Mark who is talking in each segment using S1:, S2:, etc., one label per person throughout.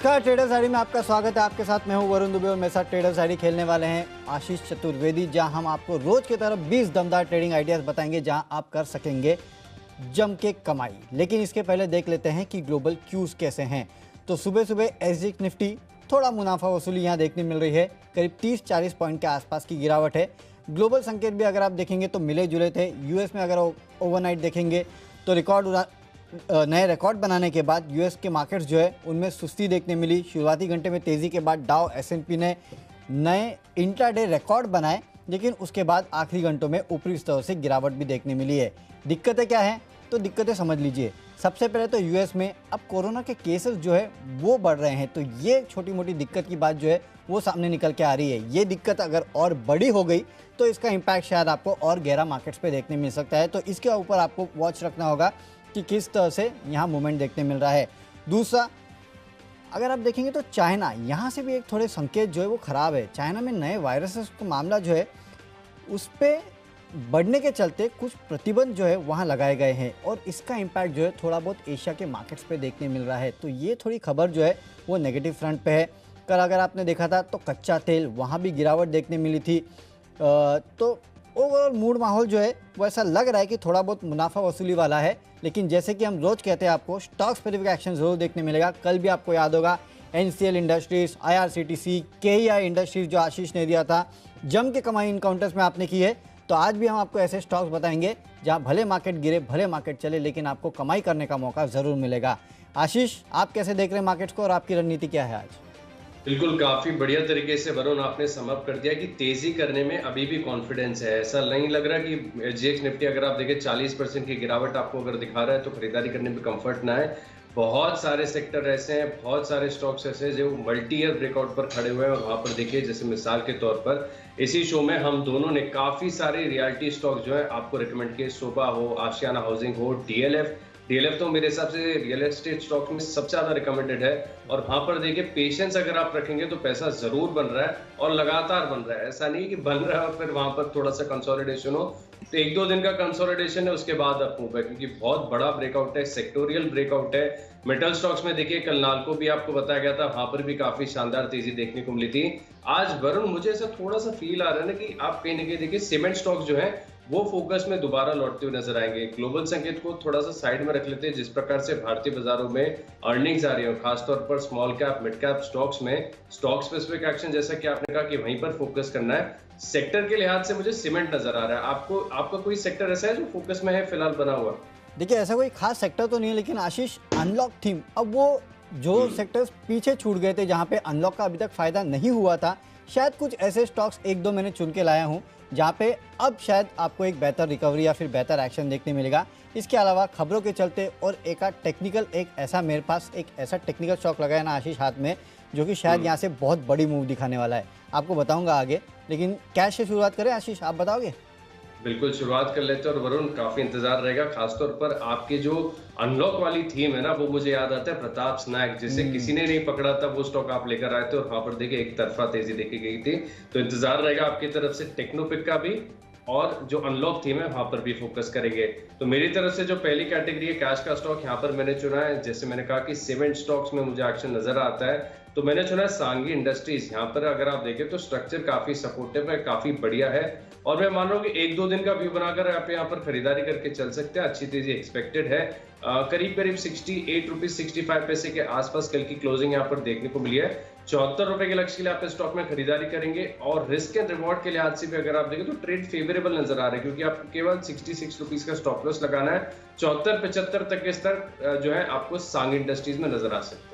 S1: नमस्कार, traders ID में आपका स्वागत है। आपके साथ मैं हूं वरुण दुबे और मेरे साथ ट्रेडर्स आईडी खेलने वाले हैं आशीष चतुर्वेदी, जहां हम आपको रोज की तरह 20 दमदार ट्रेडिंग आइडियाज बताएंगे जहां आप कर सकेंगे जम के कमाई। लेकिन इसके पहले देख लेते हैं कि ग्लोबल क्यूज कैसे हैं। तो सुबह सुबह एसजीएक्स निफ्टी थोड़ा मुनाफा वसूली यहाँ देखने मिल रही है, करीब 30-40 पॉइंट के आसपास की गिरावट है। ग्लोबल संकेत भी अगर आप देखेंगे तो मिले जुले थे। यूएस में अगर ओवरनाइट देखेंगे तो नए रिकॉर्ड बनाने के बाद यूएस के मार्केट्स जो है उनमें सुस्ती देखने मिली। शुरुआती घंटे में तेज़ी के बाद डाउ एसएनपी ने नए इंट्राडे रिकॉर्ड बनाए, लेकिन उसके बाद आखिरी घंटों में ऊपरी स्तर से गिरावट भी देखने मिली है। दिक्कतें क्या हैं? तो दिक्कतें समझ लीजिए। सबसे पहले तो यूएस में अब कोरोना के केसेस जो है वो बढ़ रहे हैं, तो ये छोटी मोटी दिक्कत की बात जो है वो सामने निकल के आ रही है। ये दिक्कत अगर और बड़ी हो गई तो इसका इम्पैक्ट शायद आपको और गहरा मार्केट्स पे देखने मिल सकता है। तो इसके ऊपर आपको वॉच रखना होगा कि किस तरह से यहाँ मूवमेंट देखने मिल रहा है। दूसरा, अगर आप देखेंगे तो चाइना, यहाँ से भी एक थोड़े संकेत जो है वो ख़राब है। चाइना में नए वायरसेस का मामला जो है उस पर बढ़ने के चलते कुछ प्रतिबंध जो है वहाँ लगाए गए हैं और इसका इम्पैक्ट जो है थोड़ा बहुत एशिया के मार्केट्स पे देखने मिल रहा है। तो ये थोड़ी खबर जो है वो नेगेटिव फ्रंट पे है। कल अगर आपने देखा था तो कच्चा तेल, वहाँ भी गिरावट देखने मिली थी। तो ओवरऑल मूड माहौल जो है वो ऐसा लग रहा है कि थोड़ा बहुत मुनाफा वसूली वाला है। लेकिन जैसे कि हम रोज कहते हैं, आपको स्टॉक स्पेसिफिक एक्शन जरूर देखने मिलेगा। कल भी आपको याद होगा NCL industries, IRCTC, KEI industries जो आशीष ने दिया था, जम के कमाई इन काउंटर्स में आपने की है। तो आज भी हम आपको ऐसे स्टॉक्स बताएंगे जहां भले मार्केट गिरे, भले मार्केट चले, लेकिन आपको कमाई करने का मौका जरूर मिलेगा। आशीष, आप कैसे देख रहे हैं मार्केट्स को और आपकी रणनीति क्या है आज?
S2: बिल्कुल, काफी बढ़िया तरीके से वरुण आपने समअप कर दिया कि तेजी करने में अभी भी कॉन्फिडेंस है। ऐसा नहीं लग रहा कि एसजीएक्स निफ्टी अगर आप देखें 40% की गिरावट आपको अगर दिखा रहा है तो खरीदारी करने में कंफर्ट ना है। बहुत सारे सेक्टर ऐसे हैं, बहुत सारे स्टॉक्स ऐसे हैं जो मल्टी ईयर ब्रेकआउट पर खड़े हुए हैं। और वहां पर देखिए, जैसे मिसाल के तौर पर इसी शो में हम दोनों ने काफी सारे रियल्टी स्टॉक जो है आपको रिकमेंड किए। सोबा हो, आशियाना हाउसिंग हो, डीएलएफ तो मेरे हिसाब से रियल एस्टेट स्टॉक में सबसे ज्यादा रिकमेंडेड है। और वहां पर देखिए, पेशेंस अगर आप रखेंगे तो पैसा जरूर बन रहा है और लगातार बन रहा है। ऐसा नहीं कि बन रहा है और फिर वहां पर थोड़ा सा कंसोलिडेशन हो। तो 1-2 दिन का कंसोलिडेशन है, उसके बाद अप मूव है, क्योंकि बहुत बड़ा ब्रेकआउट है, सेक्टोरियल ब्रेकआउट है। मेटल स्टॉक्स में देखिए, कल नाल्को भी आपको बताया गया था, वहां पर भी काफी शानदार तेजी देखने को मिली थी। आज वरुण, मुझे ऐसा थोड़ा सा फील आ रहा है ना कि आप कहीं ना कहीं देखिए सीमेंट स्टॉक्स जो है वो फोकस में दोबारा लौटते हुए नजर आएंगे। ग्लोबल संकेत को थोड़ा सा साइड में रख लेते हैं। जिस प्रकार से भारतीय बाजारों में अर्निंग्स आ रही है, खासतौर पर small cap mid cap stocks में स्टॉक स्पेसिफिक एक्शन, जैसा कि आपने कहा कि वहीं पर फोकस करना है। सेक्टर के लिहाज से मुझे सीमेंट नजर आ रहा है। आपका कोई सेक्टर ऐसा है जो फोकस में है फिलहाल बना हुआ?
S1: देखिए, ऐसा कोई खास सेक्टर तो नहीं है, लेकिन आशीष, अनलॉक थीम, अब वो जो सेक्टर्स पीछे छूट गए थे जहाँ पे अनलॉक का अभी तक फायदा नहीं हुआ था, शायद कुछ ऐसे स्टॉक्स 1-2 मैंने चुन के लाया हूँ जहाँ पे अब शायद आपको एक बेहतर रिकवरी या फिर बेहतर एक्शन देखने मिलेगा। इसके अलावा खबरों के चलते और एक मेरे पास एक ऐसा टेक्निकल स्टॉक लगा है ना आशीष हाथ में, जो कि शायद यहाँ से बहुत बड़ी मूव दिखाने वाला है। आपको बताऊंगा आगे, लेकिन कैश से शुरुआत करें आशीष, आप बताओगे?
S2: बिल्कुल, शुरुआत कर लेते हैं। और वरुण, काफी इंतजार रहेगा, खासतौर पर आपके जो अनलॉक वाली थीम है ना, वो मुझे याद आता है प्रताप स्नैक, जिसे किसी ने नहीं पकड़ा था, वो स्टॉक आप लेकर आए थे और वहां पर देखिए एक तरफा तेजी देखी गई थी। तो इंतजार रहेगा आपकी तरफ से टेक्नोपिक का भी, और जो अनलॉक थीम है वहां पर भी फोकस करेंगे। तो मेरी तरफ से जो पहली कैटेगरी है कैश का स्टॉक, यहाँ पर मैंने चुना है, जैसे मैंने कहा कि सीमेंट स्टॉक्स में मुझे एक्शन नजर आता है, तो मैंने चुना है सांगी इंडस्ट्रीज। यहाँ पर अगर आप देखें तो स्ट्रक्चर काफी सपोर्टिव है, काफी बढ़िया है। और मैं मान रहा हूँ कि 1-2 दिन का व्यू बनाकर आप यहाँ पर खरीदारी करके चल सकते हैं। अच्छी तेजी एक्सपेक्टेड है। करीब 68 रुपीज 65 पैसे के आसपास कल की क्लोजिंग यहाँ पर देखने को मिली है। 74 रुपए के लक्ष्य के लिए आप इस स्टॉक में खरीदारी करेंगे। और रिस्क एंड रिवॉर्ड के लिहाज से भी अगर आप देखें तो ट्रेड फेवरेबल नजर आ रहा है, क्योंकि आपको केवल 66 रुपीज का स्टॉप लॉस लगाना है। 74-75 तक के स्तर जो है आपको सांग इंडस्ट्रीज में नजर आ सकते हैं।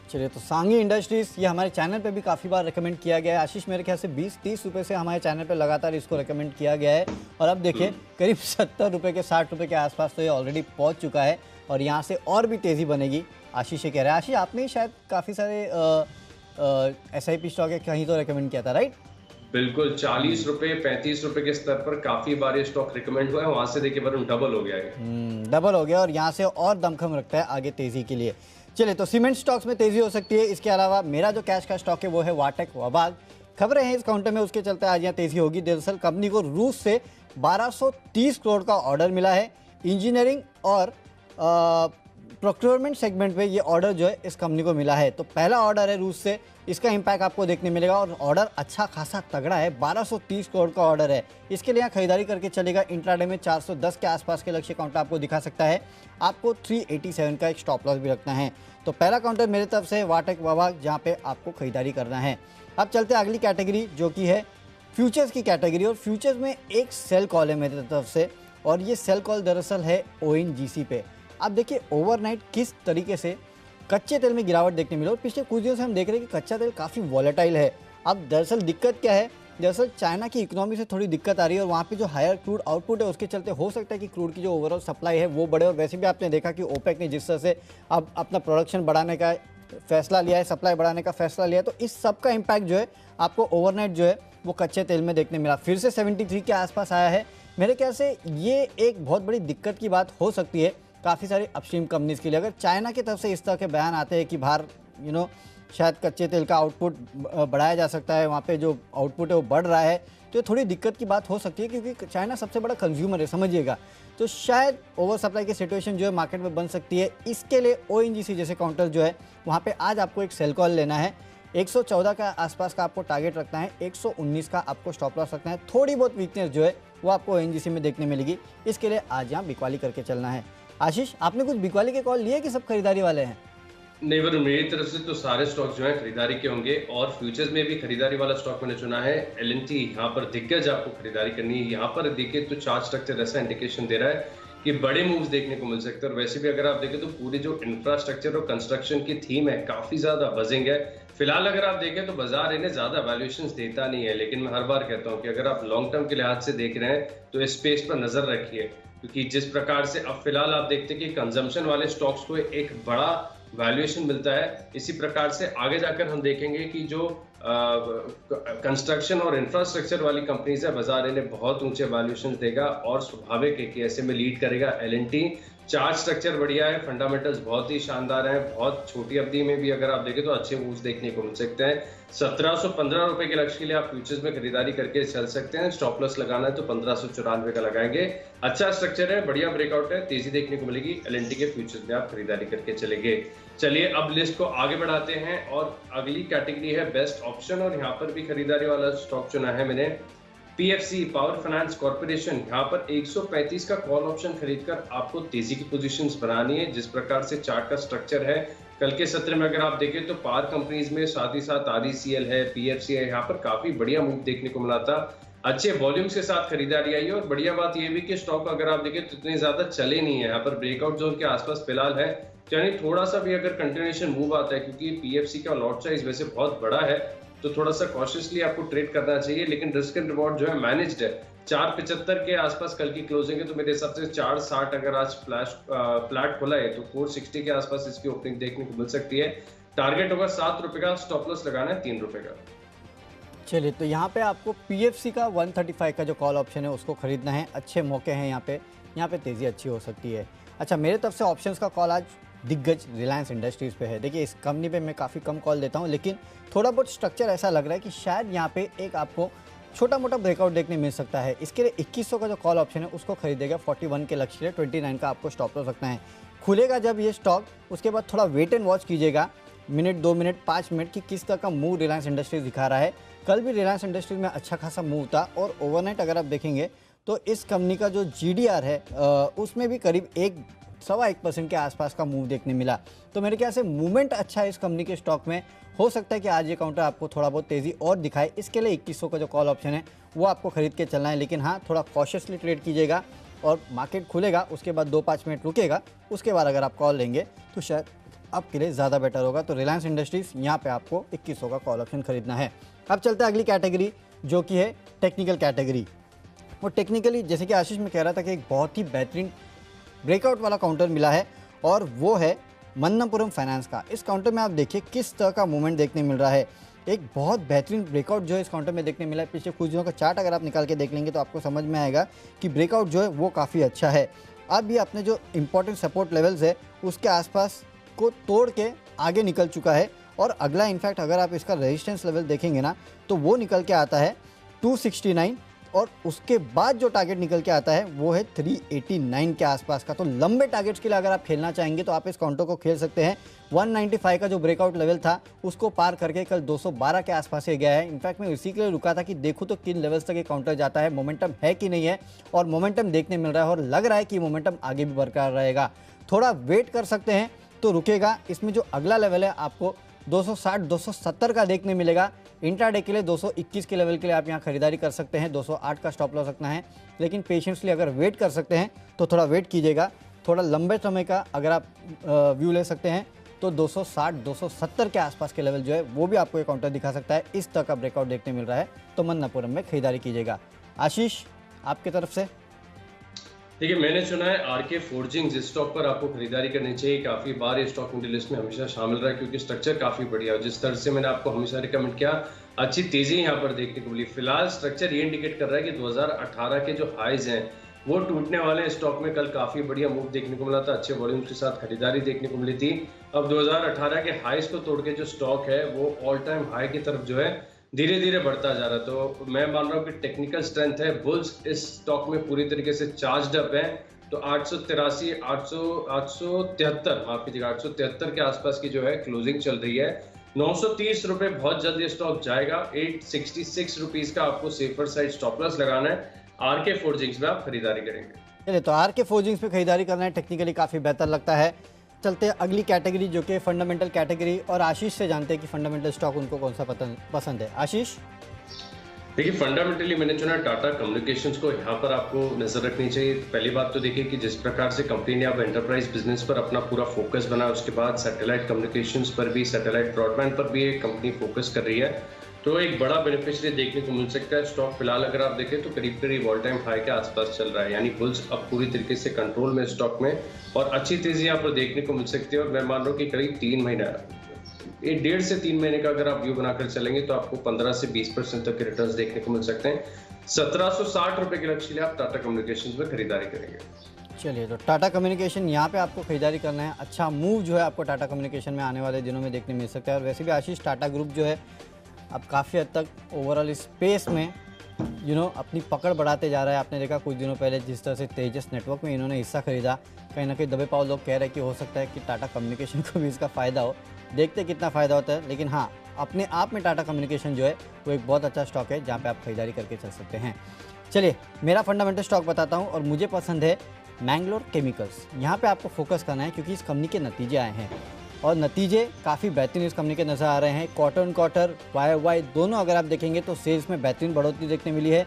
S1: चलिए, तो सांगी इंडस्ट्रीज ये हमारे चैनल पे भी काफ़ी बार रेकमेंड किया गया है आशीष। मेरे ख्याल से 20-30 रुपये से हमारे चैनल पे लगातार इसको रेकमेंड किया गया है और अब देखिए करीब 70 रुपये के 60 रुपये के आसपास तो ये ऑलरेडी पहुंच चुका है और यहाँ से और भी तेज़ी बनेगी। आशीष ये कह रहा है। आशीष, आपने शायद काफ़ी सारे SIP स्टॉक कहीं तो रेकमेंड किया था, राइट?
S2: बिल्कुल, 40 रुपए 35 रुपए के स्तर पर काफी बार ये स्टॉक रिकमेंड हुआ है। वहां से देखिए वरुण, डबल हो गया है।
S1: डबल हो गया और यहाँ से और दमखम रखता है आगे तेज़ी के लिए। चलिए, तो सीमेंट स्टॉक्स में तेज़ी हो सकती है। इसके अलावा मेरा जो कैश का स्टॉक है वो है वाटेक वबाग। खबरें हैं इस काउंटर में, उसके चलते आज यहाँ तेज़ी होगी। दरअसल कंपनी को रूस से 1230 करोड़ का ऑर्डर मिला है इंजीनियरिंग और प्रोक्योरमेंट सेगमेंट पे ये ऑर्डर जो है इस कंपनी को मिला है। तो पहला ऑर्डर है रूस से, इसका इम्पैक्ट आपको देखने मिलेगा और ऑर्डर अच्छा खासा तगड़ा है, 1230 करोड़ का ऑर्डर है। इसके लिए यहाँ खरीदारी करके चलेगा। इंट्राडे में 410 के आसपास के लक्ष्य काउंटर आपको दिखा सकता है। आपको 387 का एक स्टॉप लॉस भी रखना है। तो पहला काउंटर मेरी तरफ से वाटेक वावाक, जहाँ पे आपको खरीदारी करना है। अब चलते हैं अगली कैटेगरी जो कि है फ्यूचर्स की कैटेगरी, और फ्यूचर्स में एक सेल कॉल है मेरी तरफ से, और ये सेल कॉल दरअसल है ONGC पे। आप देखिए ओवरनाइट किस तरीके से कच्चे तेल में गिरावट देखने मिली, और पिछले कुछ दिनों से हम देख रहे हैं कि कच्चा तेल काफ़ी वॉलेटाइल है। अब दरअसल दिक्कत क्या है, दरअसल चाइना की इकोनॉमी से थोड़ी दिक्कत आ रही है, और वहाँ पे जो हायर क्रूड आउटपुट है उसके चलते हो सकता है कि क्रूड की जो ओवरऑल सप्लाई है वो बढ़े। और वैसे भी आपने देखा कि ओपेक ने जिस तरह से अब अपना प्रोडक्शन बढ़ाने का फैसला लिया है, सप्लाई बढ़ाने का फैसला लिया है, तो इस सब का इम्पैक्ट जो है आपको ओवरनाइट जो है वो कच्चे तेल में देखने मिला। फिर से 73 के आसपास आया है। मेरे ख्याल से ये एक बहुत बड़ी दिक्कत की बात हो सकती है काफ़ी सारी अपस्ट्रीम कंपनीज के लिए। अगर चाइना की तरफ से इस तरह के बयान आते हैं कि बाहर शायद कच्चे तेल का आउटपुट बढ़ाया जा सकता है, वहाँ पे जो आउटपुट है वो बढ़ रहा है, तो ये थोड़ी दिक्कत की बात हो सकती है, क्योंकि चाइना सबसे बड़ा कंज्यूमर है, समझिएगा। तो शायद ओवर सप्लाई की सिचुएशन जो है मार्केट में बन सकती है। इसके लिए ONGC जैसे काउंटर जो है वहाँ पे आज आपको एक सेल कॉल लेना है। 114 का आसपास का आपको टारगेट रखना है, 119 का आपको स्टॉप लॉस रखना है। थोड़ी बहुत वीकनेस जो है वो आपको ONGC में देखने मिलेगी। इसके लिए आज यहाँ बिकवाली करके चलना है। आशीष, आपने कुछ बिकवाली के कॉल लिए कि सब खरीदारी वाले हैं?
S2: नहीं वरुण, मेरी तरफ से तो सारे स्टॉक जो है खरीदारी के होंगे, और फ्यूचर्स में भी खरीदारी वाला स्टॉक मैंने चुना है LNT। यहाँ पर दिग्गज आपको खरीदारी करनी है। यहाँ पर देखिए तो चार्ट स्ट्रक्चर ऐसा इंडिकेशन दे रहा है कि बड़े मूव्स देखने को मिल सकते हैं। और वैसे भी अगर आप देखें तो पूरी जो इंफ्रास्ट्रक्चर और कंस्ट्रक्शन की थीम है काफी ज्यादा बजिंग है। फिलहाल अगर आप देखें तो बाजार इन्हें ज्यादा वैल्यूएशंस देता नहीं है, लेकिन मैं हर बार कहता हूँ कि अगर आप लॉन्ग टर्म के लिहाज से देख रहे हैं तो इस स्पेस पर नजर रखिए, क्योंकि जिस प्रकार से अब फिलहाल आप देखते हैं कि कंजम्पशन वाले स्टॉक्स को एक बड़ा वैल्यूएशन मिलता है, इसी प्रकार से आगे जाकर हम देखेंगे कि जो कंस्ट्रक्शन और इंफ्रास्ट्रक्चर वाली कंपनीज है बाजार इन्हें बहुत ऊंचे वैल्यूएशन देगा, और स्वाभाविक है कि ऐसे में लीड करेगा LNT। चार्ट स्ट्रक्चर बढ़िया है, फंडामेंटल्स बहुत ही शानदार हैं। बहुत छोटी अवधि में भी अगर आप देखें तो अच्छे मूव्स देखने को मिल सकते हैं। 1715 रुपए के लक्ष्य के लिए आप फ्यूचर्स में खरीदारी करके चल सकते हैं। स्टॉप लॉस लगाना है तो 1594 का लगाएंगे। अच्छा स्ट्रक्चर है, बढ़िया ब्रेकआउट है, तेजी देखने को मिलेगी। LNT के फ्यूचर्स में आप खरीदारी करके चलेंगे। चलिए अब लिस्ट को आगे बढ़ाते हैं, और अगली कैटेगरी है बेस्ट ऑप्शन, और यहाँ पर भी खरीदारी वाला स्टॉक चुना है मैंने, PFC पावर फाइनेंस कॉर्पोरेशन। यहाँ पर 135 का कॉल ऑप्शन खरीदकर आपको तेजी की पोजीशंस बनानी है। जिस प्रकार से चार्ट का स्ट्रक्चर है, कल के सत्र में अगर आप देखें तो पावर कंपनीज में साथ ही साथ RECL है, PFC है, यहाँ पर काफी बढ़िया मूव देखने को मिला था। अच्छे वॉल्यूम्स के साथ खरीदारी आई है, और बढ़िया बात यह भी कि स्टॉक अगर आप देखें तो इतने ज्यादा चले नहीं है। यहाँ पर ब्रेकआउट जोन के आसपास फिलहाल है, यानी थोड़ा सा भी अगर कंटिन्यूएशन मूव आता है, क्योंकि PFC का लॉट साइज वैसे बहुत बड़ा है, तो थोड़ा सा कॉशियसली आपको ट्रेड करना चाहिए। लेकिन रिस्क एंड रिवॉर्ड जो है मैनेज्ड है। 475 के आसपास कल की क्लोजिंग है, तो मेरे हिसाब से 460 अगर आज फ्लैट खुला है तो 460 के आसपास इसकी ओपनिंग देखने को मिल सकती है। टारगेट होगा 7 रुपए का, स्टॉप लॉस लगाना है 3 रुपए का।
S1: चलिए, तो यहाँ पे आपको PFC का 135 का जो कॉल ऑप्शन है उसको खरीदना है। अच्छे मौके हैं यहाँ पे तेज़ी अच्छी हो सकती है। अच्छा, मेरे तरफ से ऑप्शंस का कॉल आज दिग्गज रिलायंस इंडस्ट्रीज़ पे है। देखिए, इस कंपनी पे मैं काफ़ी कम कॉल देता हूँ, लेकिन थोड़ा बहुत स्ट्रक्चर ऐसा लग रहा है कि शायद यहाँ पे एक आपको छोटा मोटा ब्रेकआउट देखने मिल सकता है। इसके लिए 2100 का जो कॉल ऑप्शन है उसको खरीदेगा। 41 के लक्ष्य के लिए 29 का आपको स्टॉप लॉस रखना है। खुलेगा जब ये स्टॉक, उसके बाद थोड़ा वेट एंड वॉच कीजिएगा, मिनट 2 मिनट 5 मिनट की किस तरह का मूव रिलायंस इंडस्ट्रीज दिखा रहा है। कल भी रिलायंस इंडस्ट्रीज में अच्छा खासा मूव था, और ओवरनाइट अगर आप देखेंगे तो इस कंपनी का जो GDR है उसमें भी करीब 1.25% के आसपास का मूव देखने मिला। तो मेरे ख्याल से मूवमेंट अच्छा है इस कंपनी के स्टॉक में। हो सकता है कि आज ये काउंटर आपको थोड़ा बहुत तेज़ी और दिखाए। इसके लिए 2100 का जो कॉल ऑप्शन है वो आपको खरीद के चलना है, लेकिन हाँ, थोड़ा कॉशियसली ट्रेड कीजिएगा, और मार्केट खुलेगा उसके बाद 2-5 मिनट रुकेगा, उसके बाद अगर आप कॉल लेंगे तो शायद आपके लिए ज़्यादा बेटर होगा। तो रिलायंस इंडस्ट्रीज़ यहाँ पे आपको 2100 का कॉल ऑप्शन खरीदना है। अब चलते हैं अगली कैटेगरी जो कि है टेक्निकल कैटेगरी। और टेक्निकली जैसे कि आशीष में कह रहा था कि एक बहुत ही बेहतरीन ब्रेकआउट वाला काउंटर मिला है, और वो है मन्नमपुरम फाइनेंस का। इस काउंटर में आप देखिए किस तरह का मूवमेंट देखने मिल रहा है। एक बहुत बेहतरीन ब्रेकआउट जो है इस काउंटर में देखने मिला है। पिछले कुछ दिनों का चार्ट अगर आप निकाल के देख लेंगे तो आपको समझ में आएगा कि ब्रेकआउट जो है वो काफ़ी अच्छा है। अब ये अपने जो इंपॉर्टेंट सपोर्ट लेवल्स है उसके आसपास को तोड़ के आगे निकल चुका है, और अगला इनफैक्ट अगर आप इसका रेजिस्टेंस लेवल देखेंगे ना तो वो निकल के आता है 269 और उसके बाद जो टारगेट निकल के आता है वो है 389 के आसपास का। तो लंबे टारगेट्स के लिए अगर आप खेलना चाहेंगे तो आप इस काउंटर को खेल सकते हैं। 195 का जो ब्रेकआउट लेवल था उसको पार करके कल 212 के आसपास ही गया है। इनफैक्ट मैं इसी के लिए रुका था कि देखूँ तो किन लेवल्स तक ये काउंटर जाता है, मोमेंटम है कि नहीं है, और मोमेंटम देखने मिल रहा है और लग रहा है कि मोमेंटम आगे भी बरकरार रहेगा। थोड़ा वेट कर सकते हैं तो रुकेगा। इसमें जो अगला लेवल है आपको 260-270 का देखने मिलेगा। इंट्राडे के लिए 221 के लेवल के लिए आप यहाँ खरीदारी कर सकते हैं। 208 का स्टॉप लॉस रखना है, लेकिन पेशेंसली अगर वेट कर सकते हैं तो थोड़ा वेट कीजिएगा। थोड़ा लंबे समय का अगर आप व्यू ले सकते हैं तो 260-270 के आसपास के लेवल जो है वो भी आपको ये काउंटर दिखा सकता है। इस तरह का ब्रेकआउट देखने मिल रहा है तो मन्नापुरम में खरीदारी कीजिएगा। आशीष, आपकी तरफ से?
S2: देखिए, मैंने चुना है आरके फोर्जिंग्स। इस स्टॉक पर आपको खरीदारी करनी चाहिए। काफ़ी बार ये स्टॉक मेरी लिस्ट में हमेशा शामिल रहा है क्योंकि स्ट्रक्चर काफ़ी बढ़िया है। जिस तरह से मैंने आपको हमेशा रिकमेंड किया, अच्छी तेज़ी यहाँ पर देखने को मिली। फिलहाल स्ट्रक्चर ये इंडिकेट कर रहा है कि 2018 के जो हाइज हैं वो टूटने वाले हैं। स्टॉक में कल काफ़ी बढ़िया मूव देखने को मिला था, अच्छे वॉल्यूम्स के साथ खरीदारी देखने को मिली थी। अब 2018 के हाइज को तोड़ के जो स्टॉक है वो ऑल टाइम हाई की तरफ जो है धीरे धीरे बढ़ता जा रहा है। तो मैं मान रहा हूँ कि टेक्निकल स्ट्रेंथ है, बुल्स इस स्टॉक में पूरी तरीके से चार्ज अप है। तो 883 873 माफ कीजिएगा 873 के आसपास की जो है क्लोजिंग चल रही है। 930 रुपए बहुत जल्द ये स्टॉक जाएगा। 866 रुपीज का आपको सेफर साइड स्टॉप लॉस लगाना है। आरके फोर्जिंग्स में आप खरीदारी करेंगे।
S1: चलिए, तो आरके फोर्जिंग्स में खरीदारी करना है, टेक्निकली काफ़ी बेहतर लगता है। चलते हैं अगली कैटेगरी जो कि फंडामेंटल कैटेगरी, और आशीष से जानते हैं कि फंडामेंटल स्टॉक उनको कौन सा पसंद है। आशीष?
S2: देखिए, फंडामेंटली मैंने चुना टाटा कम्युनिकेशंस को। यहाँ पर आपको नजर रखनी चाहिए। पहली बात तो देखिए कि जिस प्रकार से कंपनी ने अब एंटरप्राइज बिजनेस पर अपना पूरा फोकस बनाया, उसके बाद सैटेलाइट कम्युनिकेशंस पर भी, सैटेलाइट ब्रॉडबैंड पर भी एक कंपनी फोकस कर रही है, तो एक बड़ा बेनिफिशियरी देखने को मिल सकता है। स्टॉक फिलहाल अगर आप देखें तो करीब करीब ऑल टाइम हाई के आसपास चल रहा है, यानी बुल्स अब पूरी तरीके से कंट्रोल में स्टॉक में, और अच्छी तेजी यहाँ पर देखने को मिल सकती है। और मैं मान रहा हूँ कि करीब 3 महीना, 1.5 से 3 महीने का अगर आप व्यू बनाकर चलेंगे तो आपको 15 से 20% तक के रिटर्न्स देखने को मिल सकते हैं। 1760 रुपए के लक्ष्य के लिए आप टाटा कम्युनिकेशंस में खरीदारी करेंगे।
S1: चलिए, तो टाटा कम्युनिकेशन यहाँ पे आपको खरीदारी करना है। अच्छा मूव जो है आपको टाटा कम्युनिकेशन में आने वाले दिनों में देखने मिल सकता है। और वैसे भी आशीष, टाटा ग्रुप जो है अब काफ़ी हद तक ओवरऑल स्पेस में अपनी पकड़ बढ़ाते जा रहा है। आपने देखा कुछ दिनों पहले जिस तरह से तेजस नेटवर्क में इन्होंने हिस्सा खरीदा, कहीं ना कहीं दबे पाव लोग कह रहे हैं कि हो सकता है कि टाटा कम्युनिकेशन को भी इसका फ़ायदा हो। देखते कितना फ़ायदा होता है, लेकिन हाँ, अपने आप में टाटा कम्युनिकेशन जो है वो एक बहुत अच्छा स्टॉक है जहाँ पे आप खरीदारी करके चल सकते हैं। चलिए, मेरा फंडामेंटल स्टॉक बताता हूँ और मुझे पसंद है मैंगलोर केमिकल्स। यहाँ पे आपको फोकस करना है क्योंकि इस कंपनी के नतीजे आए हैं और नतीजे काफ़ी बेहतरीन इस कंपनी के नज़र आ रहे हैं। क्वार्टर वाई दोनों अगर आप देखेंगे तो सेल्स में बेहतरीन बढ़ोतरी देखने मिली है।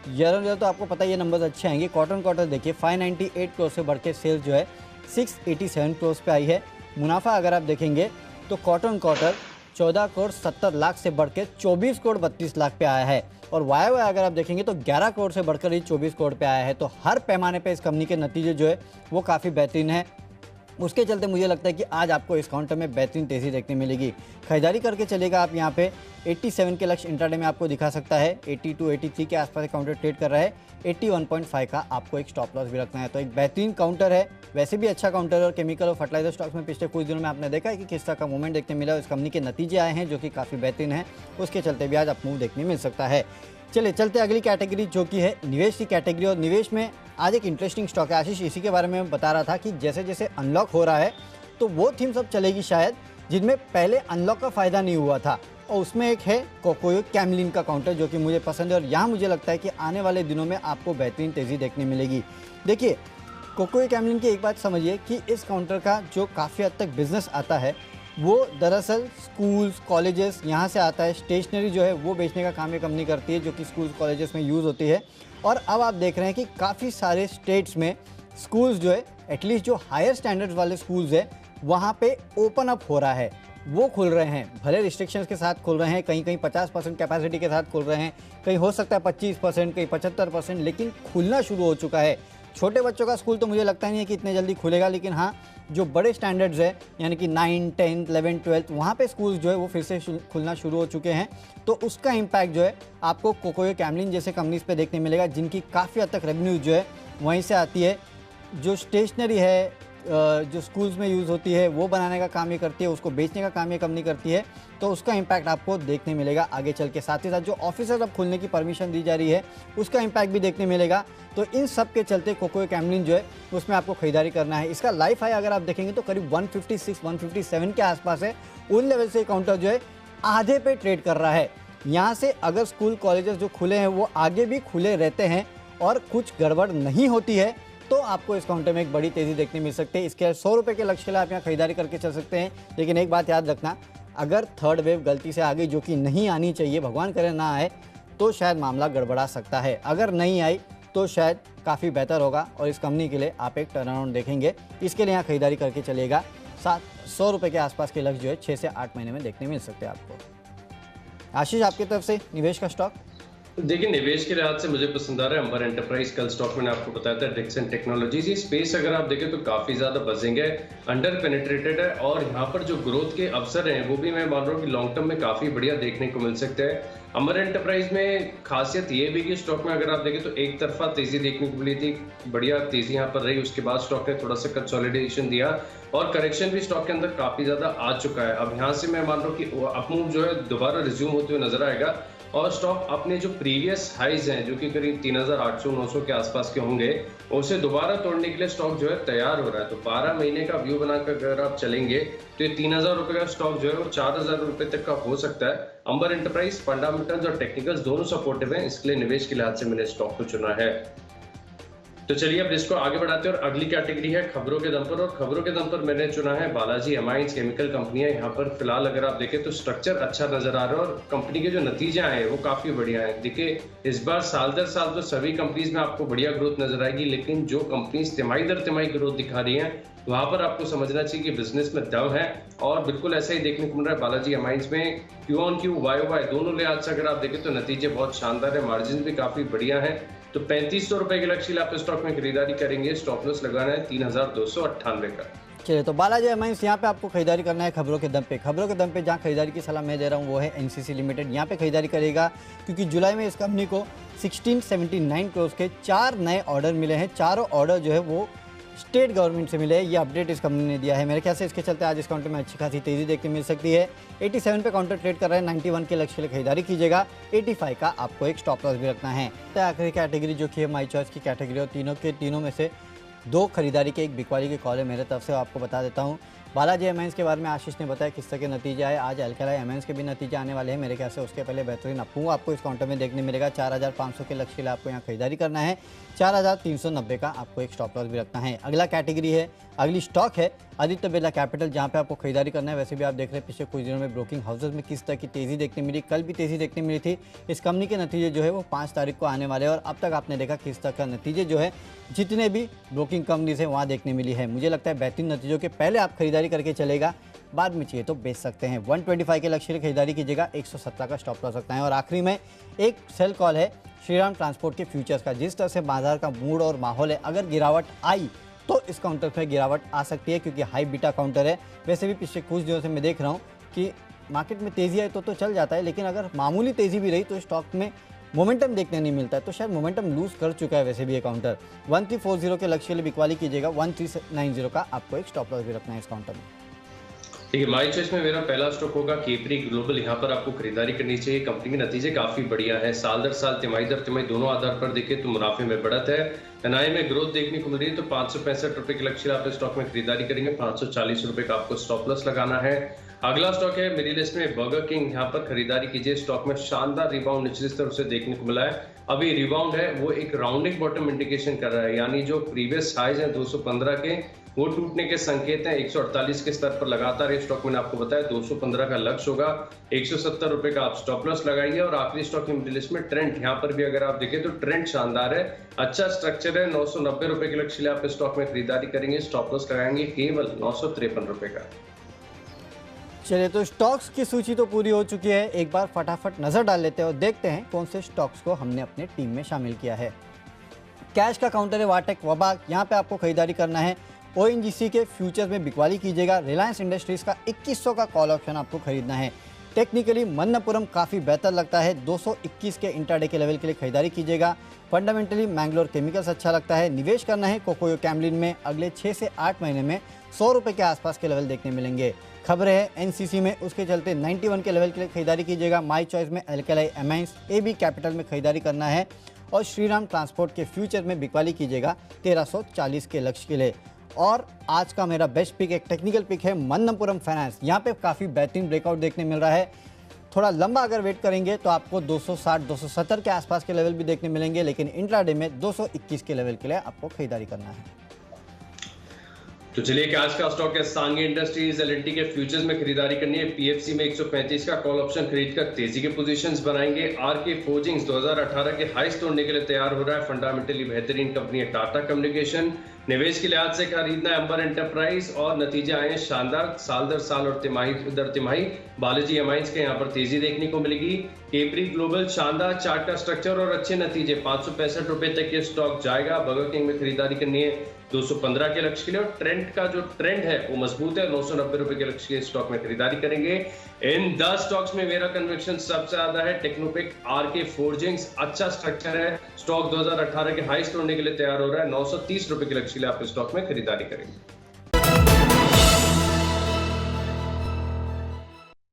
S1: ईयर ऑन ईयर तो आपको पता है ये नंबर्स अच्छे आएंगे। क्वार्टर देखिए 598 करोड़ से बढ़ के सेल्स जो है 687 करोड़ पे आई है। मुनाफा अगर आप देखेंगे तो क्वार्टर 14 करोड़ 70 लाख से बढ़ के 24 करोड़ 32 लाख पे आया है। और वाई अगर आप देखेंगे तो 11 करोड़ से बढ़कर ही 24 करोड़ पे आया है। तो हर पैमाने पे इस कंपनी के नतीजे जो है वो काफ़ी बेहतरीन है। उसके चलते मुझे लगता है कि आज आपको इस काउंटर में बेहतरीन तेज़ी देखने मिलेगी। खरीदारी करके चलेगा आप यहाँ पे 87 के लक्ष्य इंट्राडे में आपको दिखा सकता है। 82-83 के आसपास काउंटर ट्रेड कर रहा है। 81.5 का आपको एक स्टॉप लॉस भी रखना है। तो एक बेहतरीन काउंटर है, वैसे भी अच्छा काउंटर है। और केमिकल और फर्टिलाइजर स्टॉक्स में पिछले कुछ दिनों में आपने देखा है कि किस तरह का मूवमेंट देखने मिला है। इस कंपनी के नतीजे आए हैं जो कि काफ़ी बेहतरीन है, उसके चलते भी आज आप मूव देखने मिल सकता है। चलिए, चलते अगली कैटेगरी जो कि है निवेश की कैटेगरी। और निवेश में आज एक इंटरेस्टिंग स्टॉक है। आशीष इसी के बारे में बता रहा था कि जैसे जैसे अनलॉक हो रहा है तो वो थीम सब चलेगी शायद जिनमें पहले अनलॉक का फ़ायदा नहीं हुआ था, और उसमें एक है कोकोयो कैमलिन का काउंटर जो कि मुझे पसंद है। और यहाँ मुझे लगता है कि आने वाले दिनों में आपको बेहतरीन तेज़ी देखने मिलेगी। देखिए, कोकोयो कैमलिन की एक बात समझिए कि इस काउंटर का जो काफ़ी हद तक बिजनेस आता है वो दरअसल स्कूल्स कॉलेजेस यहाँ से आता है। स्टेशनरी जो है वो बेचने का काम ये कंपनी करती है जो कि स्कूल्स कॉलेजेस में यूज़ होती है। और अब आप देख रहे हैं कि काफ़ी सारे स्टेट्स में स्कूल्स जो है, एटलीस्ट जो हायर स्टैंडर्ड्स वाले स्कूल्स है, वहाँ पे ओपन अप हो रहा है, वो खुल रहे हैं। भले रिस्ट्रिक्शंस के साथ खुल रहे हैं, कहीं कहीं 50% कैपेसिटी के साथ खुल रहे हैं, कहीं हो सकता है 25%, कहीं 75%, लेकिन खुलना शुरू हो चुका है। छोटे बच्चों का स्कूल तो मुझे लगता नहीं है कि इतने जल्दी खुलेगा, लेकिन हाँ, जो बड़े स्टैंडर्ड्स है यानी कि 9, 10, 11, 12 वहाँ पे स्कूल्स जो है वो फिर से खुलना शुरू हो चुके हैं। तो उसका इम्पैक्ट जो है आपको कोकोयो कैमलिन जैसे कंपनीज पे देखने मिलेगा जिनकी काफ़ी हद तक रेवेन्यू जो है वहीं से आती है। जो स्टेशनरी है, जो स्कूल्स में यूज़ होती है वो बनाने का काम ये करती है, उसको बेचने का काम ये कंपनी करती है, तो उसका इम्पैक्ट आपको देखने मिलेगा आगे चल के। साथ ही साथ जो ऑफिसर अब खुलने की परमिशन दी जा रही है उसका इम्पैक्ट भी देखने मिलेगा। तो इन सब के चलते कोको कैमलिन जो है उसमें आपको खरीदारी करना है। इसका लाइफ हाई अगर आप देखेंगे तो करीब 156-157 के आसपास है। उन लेवल से काउंटर जो है आधे पे ट्रेड कर रहा है। यहाँ से अगर स्कूल कॉलेजेस जो खुले हैं वो आगे भी खुले रहते हैं और कुछ गड़बड़ नहीं होती है तो आपको इस काउंटर में एक बड़ी तेज़ी देखने मिल सकती है। इसके 100 रुपये के लक्ष्य के लिए आप यहाँ खरीदारी करके चल सकते हैं। लेकिन एक बात याद रखना, अगर थर्ड वेव गलती से आ गई, जो कि नहीं आनी चाहिए, भगवान करे ना आए, तो शायद मामला गड़बड़ा सकता है। अगर नहीं आई तो शायद काफ़ी बेहतर होगा और इस कंपनी के लिए आप एक टर्न अराउंड देखेंगे। इसके लिए यहाँ खरीदारी करके चलेगा। 100 रुपये के आसपास के लक्ष्य जो है 6 से 8 महीने में देखने मिल सकते हैं आपको। आशीष, आपकी तरफ से निवेश का स्टॉक?
S2: देखिए, निवेश के लिहाज से मुझे पसंद आ रहा है अंबर एंटरप्राइज। कल स्टॉक मैंने आपको बताया था डिक्सन टेक्नोलॉजीज। ये स्पेस अगर आप देखें तो काफी ज्यादा बजिंग है, अंडर पेनिट्रेटेड है और यहाँ पर जो ग्रोथ के अवसर हैं वो भी मैं मान रहा हूँ कि लॉन्ग टर्म में काफी बढ़िया देखने को मिल सकते हैं। अंबर एंटरप्राइज में खासियत ये भी कि स्टॉक में अगर आप देखें तो एक तरफा तेजी देखने को मिली थी, बढ़िया तेजी यहाँ पर रही। उसके बाद स्टॉक ने थोड़ा सा कंसोलिडेशन दिया और करेक्शन भी स्टॉक के अंदर काफी ज्यादा आ चुका है। अब यहाँ से मैं मान रहा हूँ कि अपमूव जो है दोबारा रिज्यूम होते हुए नजर आएगा और स्टॉक अपने जो प्रीवियस हाइज हैं जो कि करीब 3800-900 के आसपास के होंगे, उसे दोबारा तोड़ने के लिए स्टॉक जो है तैयार हो रहा है। तो 12 महीने का व्यू बनाकर अगर आप चलेंगे तो ये 3000 रुपए का स्टॉक जो है वो 4000 रुपए तक का हो सकता है। अंबर एंटरप्राइज फंडामेंटल्स और टेक्निकल्स दोनों सपोर्टिव हैं, इसके लिए निवेश के लिहाज से मैंने स्टॉक को चुना है। तो चलिए अब इसको आगे बढ़ाते हैं और अगली कैटेगरी है खबरों के दम पर। और खबरों के दम पर मैंने चुना है बालाजी एमाइंस केमिकल कंपनी है। यहाँ पर फिलहाल अगर आप देखें तो स्ट्रक्चर अच्छा नजर आ रहा है और कंपनी के जो नतीजे आए हैं वो काफी बढ़िया है। देखिए, इस बार साल दर साल तो सभी कंपनीज में आपको बढ़िया ग्रोथ नजर आएगी, लेकिन जो कंपनीज तिमाही दर तिमाही ग्रोथ दिखा रही है वहां पर आपको समझना चाहिए कि बिजनेस में दम है। और बिल्कुल ऐसा ही देखने को मिल रहा है बालाजी एमाइंस में। Q on Q, Y Y दोनों लिहाज से अगर आप देखें तो नतीजे बहुत शानदार है, मार्जिन भी काफी बढ़िया है। तो 3500 रुपए के लक्ष्य आप स्टॉक में खरीदारी करेंगे। स्टॉप लॉस लगाना है 3298 का।
S1: चलिए, तो बालाजी एमाइंस यहाँ पे आपको खरीदारी करना है खबरों के दम पे। खबरों के दम पे जहाँ खरीदारी की सलाह मैं दे रहा हूँ वो है एनसीसी लिमिटेड। यहाँ पे खरीदारी करेगा क्योंकि जुलाई में इस कंपनी को 1679 करोड़ के 4 नए ऑर्डर मिले हैं। चारों ऑर्डर जो है वो स्टेट गवर्नमेंट से मिले हैं। ये अपडेट इस कंपनी ने दिया है। मेरे ख्याल से इसके चलते आज इस काउंटर में अच्छी खासी तेजी देखने मिल सकती है। 87 पे काउंटर ट्रेड कर रहा है, 91 के लक्ष्य के लिए खरीदारी कीजिएगा। 85 का आपको एक स्टॉप लॉस भी रखना है। तो आखिरी कैटेगरी जो कि है माई चॉइस की कैटेगरी, और तीनों में से 2 खरीदारी के एक बिकवाली की कॉल है मेरे तरफ से, आपको बता देता हूँ। बालाजी एमाइंस के बारे में आशीष ने बताया किस तरह के नतीजे आए। आज अल्कालाई एमाइंस के भी नतीजे आने वाले हैं मेरे ख्याल से। उसके पहले बेहतरीन अप्पू आपको इस काउंटर में देखने मिलेगा। 4500 के लक्ष्य के लिए आपको यहाँ खरीदारी करना है। 4390 का आपको एक स्टॉप लॉस भी रखना है। अगला कैटेगरी है, अगली स्टॉक है आदित्य बिरला कैपिटल, जहाँ पे आपको खरीदारी करना है। वैसे भी आप देख रहे हैं पिछले कुछ दिनों में ब्रोकिंग हाउसेज में किस तरह की तेज़ी देखने मिली। कल भी तेज़ी देखने मिली थी। इस कंपनी के नतीजे जो है वो 5 तारीख को आने वाले हैं और अब तक आपने देखा किस तरह का नतीजे जो है जितने भी ब्रोकिंग कंपनीज हैं वहाँ देखने मिली है। मुझे लगता है बेहतरीन नतीजों के पहले आप खरीदारी करके चलेगा, बाद में चाहिए तो बेच सकते हैं। 125 के लक्ष्य की खरीदारी कीजिएगा। 117 का स्टॉप लॉस रखना है। और आखिरी में एक सेल कॉल है श्रीराम ट्रांसपोर्ट के फ्यूचर्स का। जिस तरह से बाजार का मूड और माहौल है, अगर गिरावट आई तो इस काउंटर पर गिरावट आ सकती है क्योंकि हाई बीटा काउंटर है। वैसे भी पिछले कुछ दिनों से मैं देख रहा हूँ कि मार्केट में तेज़ी आई तो चल जाता है, लेकिन अगर मामूली तेज़ी भी रही तो स्टॉक में मोमेंटम देखने नहीं मिलता है। तो शायद मोमेंटम लूज कर चुका है वैसे भी ये काउंटर। 1340 के लक्ष्य के लिए बिकवाली कीजिएगा। 1390 का आपको एक स्टॉप लॉस भी रखना है इस काउंटर में।
S2: ठीक है, माई चॉइस में मेरा पहला स्टॉक होगा केपरी ग्लोबल। यहाँ पर आपको खरीदारी करनी चाहिए। कंपनी के नतीजे काफी बढ़िया है। साल दर साल, तिमाही दर तिमाही दोनों आधार पर देखे तो मुनाफे में बढ़त है। एनआई में ग्रोथ देखने को मिल रही है। तो 565 रुपए के लक्ष्य आप स्टॉक में खरीदारी करेंगे। 540 रुपए का आपको स्टॉप लॉस लगाना है। अगला स्टॉक है मेरी लिस्ट में बर्गर किंग। यहाँ पर खरीदारी कीजिए। स्टॉक में शानदार रिबाउंड निचली तरफ से देखने को मिला है। अभी रिबाउंड है वो एक राउंडिंग बॉटम इंडिकेशन कर रहा है, यानी जो प्रीवियस हाइज है 215 के वो टूटने के संकेत हैं। 148 के स्तर पर लगातार ये स्टॉक मैंने आपको बताया 215 का लक्ष्य होगा। 170 रुपए का आप स्टॉप लॉस लगाइए। और आखिरी स्टॉक मेरी लिस्ट में ट्रेंड। यहाँ पर भी अगर आप देखें तो ट्रेंड शानदार है, अच्छा स्ट्रक्चर है। 990 रुपए के लक्ष्य लिए आप स्टॉक में खरीदारी करेंगे। स्टॉप लॉस लगाएंगे केवल 953 रुपए का।
S1: चलिए, तो स्टॉक्स की सूची तो पूरी हो चुकी है। एक बार फटाफट नजर डाल लेते हैं और देखते हैं कौन से स्टॉक्स को हमने अपने टीम में शामिल किया है। कैश का काउंटर है वाटेक वबाक, यहाँ पे आपको खरीदारी करना है। ओएनजीसी के फ्यूचर्स में बिकवाली कीजिएगा। रिलायंस इंडस्ट्रीज का 2100 का कॉल ऑप्शन आपको खरीदना है। टेक्निकली मन्नपुरम काफ़ी बेहतर लगता है, 221 के इंट्राडे के लेवल के लिए खरीदारी कीजिएगा। फंडामेंटली मैंगलोर केमिकल्स अच्छा लगता है। निवेश करना है कोकोयो कैमलिन में, अगले 6 से 8 महीने में 100 रुपये के आसपास के लेवल देखने मिलेंगे। खबरें है एनसीसी में, उसके चलते 91 के लेवल के लिए खरीदारी कीजिएगा। माई चॉइस में एल्कलाई एमाइंस, एबी कैपिटल में खरीदारी करना है और श्रीराम ट्रांसपोर्ट के फ्यूचर में बिकवाली कीजिएगा 1340 के लक्ष्य के लिए। और आज का मेरा बेस्ट पिक एक टेक्निकल पिक है मन्नपुरम फाइनेंस। यहाँ पे काफ़ी बेहतरीन ब्रेकआउट देखने मिल रहा है। थोड़ा लंबा अगर वेट करेंगे तो आपको 260-270 के आसपास के लेवल भी देखने मिलेंगे, लेकिन इंट्राडे में 221 के लेवल के लिए आपको खरीदारी करना है।
S2: तो चलिए आज का स्टॉक है सांगी इंडस्ट्रीज। एलएनटी के फ्यूचर्स में खरीदारी करनी है। पीएफसी में 135 का कॉल ऑप्शन खरीदकर तेजी के पोजीशंस बनाएंगे। आरके फोर्जिंग्स 2018 के हाईस तोड़ने के लिए तैयार हो रहा है। फंडामेंटली बेहतरीन कंपनी है टाटा कम्युनिकेशन। निवेश के लिहाज से खरीदना है अंबर एंटरप्राइज और नतीजे आए हैं शानदार, साल दर साल और तिमाही दर तिमाही बालाजी एमाइंस के यहाँ पर तेजी देखने को मिलेगी। केपरी ग्लोबल शानदार चार्ट का स्ट्रक्चर और अच्छे नतीजे, 565 रुपए तक ये स्टॉक जाएगा। बर्गर किंग में खरीदारी करनी है 215 के लक्ष्य के लिए और ट्रेंड का जो ट्रेंड है वो मजबूत है, 990 रुपए के लक्ष्य के स्टॉक में खरीदारी करेंगे। इन 10 स्टॉक्स में मेरा कन्विक्शन सबसे ज्यादा है टेक्नोपिक। आरके फोर्जिंग्स अच्छा स्ट्रक्चर है, स्टॉक 2018 के हाईस तोड़ने के लिए तैयार हो रहा है, 930 रुपए के लक्ष्य के लिए आप स्टॉक में खरीदारी करेंगे।